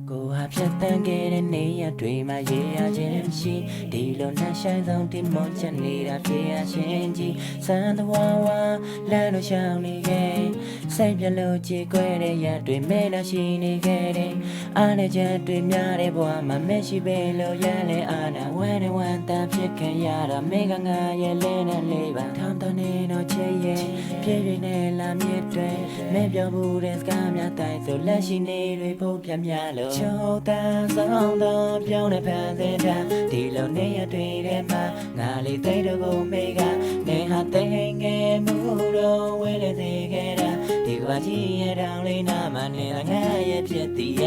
ကိုဟာဖြတ်တန်းခဲ့တဲ့နေရတွေမှာရေရခြင်းရှိဒီလိုနှဆိုင်ဆုံးဒီမွန်ချက်နေတာပြေရရှင်ကြီးစံတော်ဝါလမ်းတို့ရှောင်းနေခဲ့စိတ်ပြလို့ကြည်ကွဲတဲ့ရတွေမဲလာရှိနေခဲ့တယ်အားနဲ့ချက်တွေများတဲ့ဘဝမှာမရှိပဲလို့ရလဲအားနာဝဲတဲ့ဝမ်းတန်ဖြစ်ခဲ့ရတာမေကငါရဲ့လဲနဲ့လေးပါထောင်းတနေတော့ချစ်ရဲ့ပြေးပြင်းနဲ့လာမြစ်တွေမဲပြောဘူးတဲ့စကားများတိုင်းဆိုလက်ရှိနေတွေဖို့ပြများလို့ချိုးတန်းဆောင်တော့ပြောင်းတဲ့ဖန်ဆင်းတာဒီလိုနေရတွေ့တဲ့မှာငါလေးသိတော့ကိုမေကနေဟာသိငယ်မှုတော့ဝဲလေသေးခဲ့တာဒီကကြီးရဲ့တောင်လေးနာမနေငါရဲ့ဖြစ်တီးရ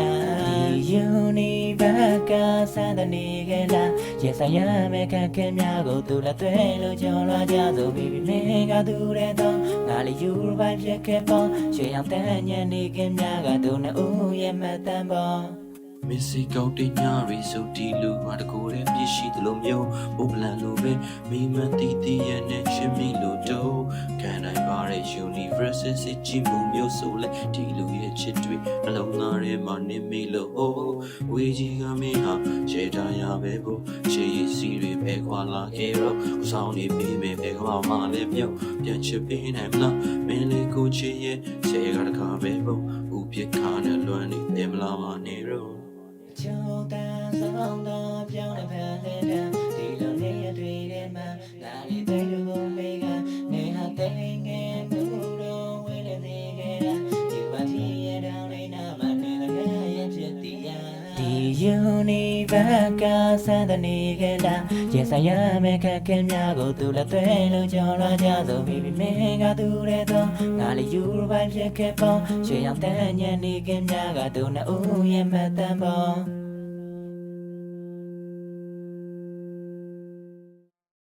ဒီယူနီဘကစတဲ့နေခဲ့လားရင်ဆိုင်ရမယ့်ခက်ခဲများကိုသူလည်းတွေ့လို့ကြော်လာကြဆိုပြီးမင်းကသူတဲ့တော့ငါလေးယူပိုင်းဖြစ်ခဲ့ပေါ့ရွှေရောင်တန်းညံနေခင်များကသူနဲ့ဦးရဲ့မတန်ပေါ့မစ်စီကောက်တင်ညာရီဆိုဒီလူငါတကိုယ်ရဲ့ပြည့်ရှိသလိုမျိုးဘုပလန်လိုပဲမိမတီးတီးရဲ့နဲ့ချစ်မိလို့တော့ခံနိုင်ပါတဲ့ universe စစ်ကြည့်မှုမျိုးဆိုလဲဒီလူရဲ့ချစ်တွေနှလုံးသားထဲမှာနေမိလို့ဝေကြီးကမင်းဟာရှေ့ထားရပဲဖို့ရှေ့ရည်စီတွေပဲခွာလာခဲ့တော့ကိုဆောင်နေပြီးပဲဘယ်ကမှလည်းပြုတ်ပြန်ချစ်ပေးနိုင်မလားမင်းလေးကိုချစ်ရဲ့ရှေ့ကတခါပဲဖို့ဦးပြခါနဲ့လွမ်းနေတယ်မလားမနေတော့ချိုးတန်းဆောင်တော့ပြောင်းတဲ့ဖန်ဆင်းတာဒီလိုနေရတွေ့တဲ့မှာငါလေးသိလို့ကိုမေကနေဟာသိငယ်မှုတော့ဝဲလေသေးခဲ့တာဒီဘာကြီးရဲ့တောင်လေးနာမနေငါရဲ့ဖြစ်တီးရဒီယူနီဘကစတဲ့နေခဲ့လားရင်ဆိုင်ရမယ့်ခက်ခဲများကိုသူလည်းတွေ့လို့ကြော်လာကြဆိုပြီးမင်းကသူတဲ့တော့ငါလေးယူပိုင်းဖြစ်ခဲ့ပေါ့ရွှေရောင်တန်းညံနေခင်များကသူနဲ့ဦးရဲ့မတန်ပေါ့